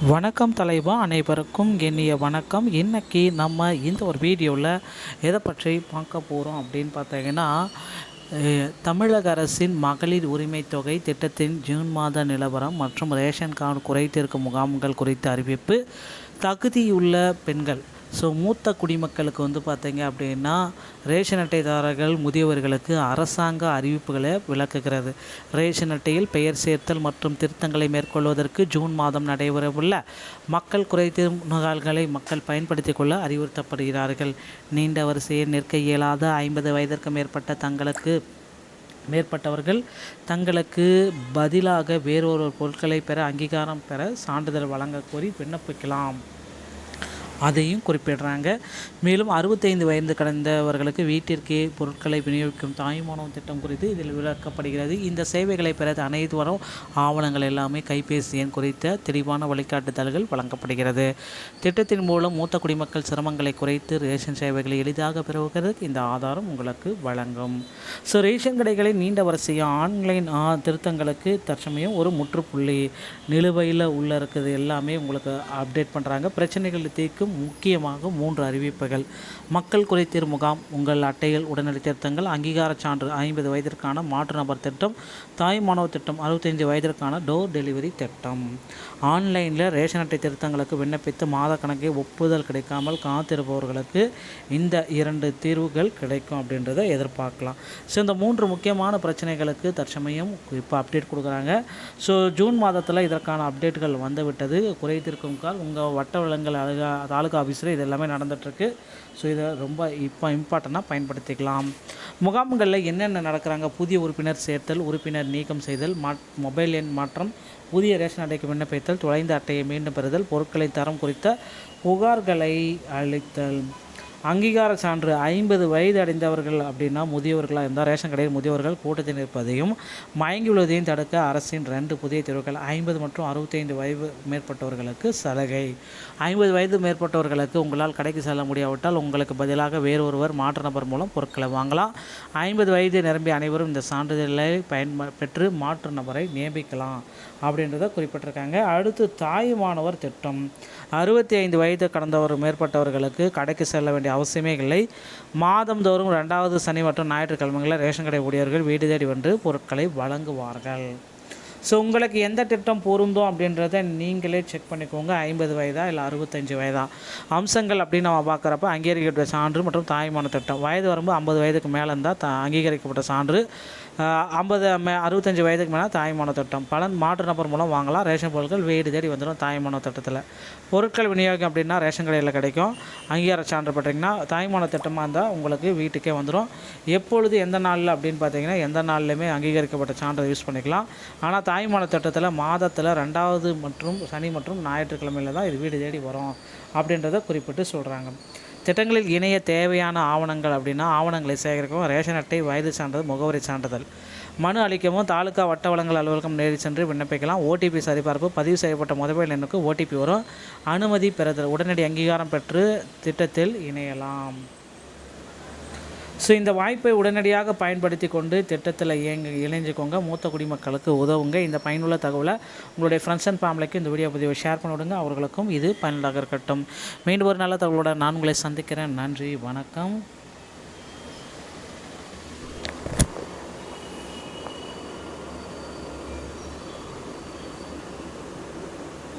வணக்கம் தலைவா, அனைவருக்கும் இனிய வணக்கம். இன்றைக்கி நம்ம இந்த ஒரு வீடியோவில் எதை பற்றி பார்க்க போகிறோம் அப்படின்னு பார்த்தீங்கன்னா, தமிழக அரசின் மகளிர் உரிமை தொகை திட்டத்தின் ஜூன் மாத நிலவரம் மற்றும் ரேஷன் கார்டு குறைத்திருக்கும் முகாம்கள் குறித்த அறிவிப்பு. தகுதியுள்ள பெண்கள், மூத்த குடிமக்களுக்கு பார்த்தீங்க அப்படின்னா ரேஷன் அட்டைதாரர்கள் முதியவர்களுக்கு அரசாங்க அறிவிப்புகளை விளக்குகிறது. ரேஷன் அட்டையில் பெயர் சேர்த்தல் மற்றும் திருத்தங்களை மேற்கொள்வதற்கு ஜூன் மாதம் நடைபெறவுள்ள மக்கள் குறைதீர் முகாம்களை மக்கள் பயன்படுத்திக் கொள்ள அறிவுறுத்தப்படுகிறார்கள். நீண்ட வரிசையில் நிற்க இயலாத 50 வயதிற்கு மேற்பட்டவர்கள் தங்களுக்கு பதிலாக வேறொரு பொருட்களை பெற அங்கீகாரம் பெற சான்றிதழ் வழங்க கோரி விண்ணப்பிக்கலாம். அதையும் குறிப்பிடுறாங்க. மேலும் 65 வயது கடந்தவர்களுக்கு வீட்டிற்கே பொருட்களை விநியோகிக்கும் தாய்மானவ திட்டம் குறித்து இதில் விளக்கப்படுகிறது. இந்த சேவைகளை பெற அனைத்து வரும் ஆவணங்கள் எல்லாமே கைபேசி எண் குறித்த தெளிவான வழிகாட்டுதல்கள் வழங்கப்படுகிறது. திட்டத்தின் மூலம் மூத்த குடிமக்கள் சிரமங்களை குறைத்து ரேஷன் சேவைகளை எளிதாக பெறுவதற்கு இந்த ஆதாரம் உங்களுக்கு வழங்கும். ரேஷன் கடைகளில் நீண்ட வரிசைய ஆன்லைன் திருத்தங்களுக்கு தற்சமயம் ஒரு முற்றுப்புள்ளி நிலுவையில் உள்ள இருக்குது. எல்லாமே உங்களுக்கு அப்டேட் பண்ணுறாங்க. பிரச்சனைகள் தீர்க்கும் முக்கியமாக 3 அறிவிப்புகள். மக்கள் குறைதீர் முகாம், உங்கள் அட்டைகள் உடனடி திருத்தங்கள், அங்கீகார சான்று 50 வயதிற்கான மாற்று நபர் திட்டம், தாய் மாணவர் திட்டம், 65 வயதிற்கான டோர் டெலிவரி திட்டம். ஆன்லைனில் ரேஷன் அட்டை திருத்தங்களுக்கு விண்ணப்பித்து மாத கணக்கை ஒப்புதல் கிடைக்காமல் காத்திருப்பவர்களுக்கு இந்த 2 தீர்வுகள் கிடைக்கும் அப்படின்றத எதிர்பார்க்கலாம். இந்த 3 முக்கியமான பிரச்சனைகளுக்கு தற்சமயம் இப்போ அப்டேட் கொடுக்குறாங்க. ஜூன் மாதத்தில் இதற்கான அப்டேட்டுகள் வந்துவிட்டது. குறைதீர்க்கும் கால் உங்கள் வட்ட வளங்கள் தாலுகா ஆஃபீஸில் இது எல்லாமே நடந்துகிட்ருக்கு. இதை ரொம்ப இம்பார்ட்டண்ட்டாக பயன்படுத்திக்கலாம். முகாம்களில் என்னென்ன நடக்கிறாங்க: புதிய உறுப்பினர் சேர்த்தல், உறுப்பினர் நீக்கம் செய்தல், மொபைல் எண் மாற்றம், புதிய ரேஷன் அட்டைக்கு விண்ணப்பித்தல், தொலைந்த அட்டையை மீண்டும் பெறுதல், பொருட்களின் தரம் குறித்த புகார்களை அளித்தல். அங்கீகார சான்று 50 வயது அடைந்தவர்கள் அப்படின்னா முதியவர்களாக இருந்தால் ரேஷன் கடையில் முதியவர்கள் கூட்டத்தில் இருப்பதையும் மயங்கி விழுவதையும் தடுக்க அரசின் 2 புதிய தீர்வுகள். 50 மற்றும் 65 வயது மேற்பட்டவர்களுக்கு சலுகை. 50 வயது மேற்பட்டவர்களுக்கு உங்களால் கடைக்கு செல்ல முடியாவிட்டால் உங்களுக்கு பதிலாக வேறொருவர் மாற்று நபர் மூலம் பொருட்களை வாங்கலாம். 50 வயது நிரம்பிய அனைவரும் இந்த சான்றிதழை பெற்று மாற்று நபரை நியமிக்கலாம் அப்படின்றத குறிப்பிட்டிருக்காங்க. அடுத்து தாய் மாணவர் திட்டம். 65 வயது கடந்தவர் மேற்பட்டவர்களுக்கு கடைக்கு செல்ல வேண்டிய அவசியமே இல்லை. மாதந்தோறும் 2வது சனி மற்றும் ஞாயிற்றுக்கிழமைகளில் ரேஷன் கடை ஊழியர்கள் வீடு தேடி வந்து பொருட்களை வழங்குவார்கள். உங்களுக்கு எந்த திட்டம் பொருந்தும் அப்படின்றத நீங்களே செக் பண்ணிக்கோங்க. 50 வயதா இல்லை 65 வயதா. அம்சங்கள் அப்படின்னு நம்ம பார்க்குறப்ப அங்கீகரிக்கப்பட்ட சான்று மற்றும் தாய்மான திட்டம். வயது வரம்பு 50 வயதுக்கு மேலே இருந்தால் அங்கீகரிக்கப்பட்ட சான்று, 65 வயதுக்கு மேலே தாய்மான திட்டம். பலன் மாற்று நபர் மூலம் வாங்கலாம். ரேஷன் பொருட்கள் வீடு தேடி வந்துடும் தாய்மான திட்டத்தில். பொருட்கள் விநியோகம் அப்படின்னா ரேஷன் கடையில் கிடைக்கும். அங்கீகார சான்று பெற்றீங்கன்னா தாய்மான திட்டமாக இருந்தால் உங்களுக்கு வீட்டுக்கே வந்துடும். எப்பொழுது எந்த நாளில் அப்படின்னு பார்த்தீங்கன்னா எந்த நாள்லையுமே அங்கீகரிக்கப்பட்ட சான்றை யூஸ் பண்ணிக்கலாம். ஆனால் தாய்மான திட்டத்தில் மாதத்தில் 2வது மற்றும் சனி மற்றும் ஞாயிற்றுக்கிழமையில் தான் இது வீடு தேடி வரும் அப்படின்றத குறிப்பிட்டு சொல்கிறாங்க. திட்டங்களில் இணைய தேவையான ஆவணங்கள் அப்படின்னா ஆவணங்களை சேகரிக்கவும் ரேஷன் அட்டை, வயது சான்றிதழ், முகவரி சான்றிதழ். மனு அளிக்கவும் தாலுகா வட்ட வழங்கல் அலுவலகம் நேரில் சென்று விண்ணப்பிக்கலாம். ஓடிபி சரிபார்ப்பு. பதிவு செய்யப்பட்ட மொபைல் எண்ணுக்கு ஓடிபி வரும். அனுமதி பெறுதல். உடனடி அங்கீகாரம் பெற்று திட்டத்தில் இணையலாம். இந்த வாய்ப்பை உடனடியாக பயன்படுத்தி கொண்டு திட்டத்தில் இணைஞ்சிக்கோங்க. மூத்த குடிமக்களுக்கு உதவுங்க. இந்த பயனுள்ள தகவலை உங்களுடைய ஃப்ரெண்ட்ஸ் அண்ட் ஃபேமிலிக்கு இந்த வீடியோ பதிவை ஷேர் பண்ணிவிடுங்க. அவர்களுக்கும் இது பயனுள்ளதாக இருக்கட்டும். மீண்டும் ஒரு நல்ல தகவலோடு நான் உங்களை சந்திக்கிறேன். நன்றி, வணக்கம்.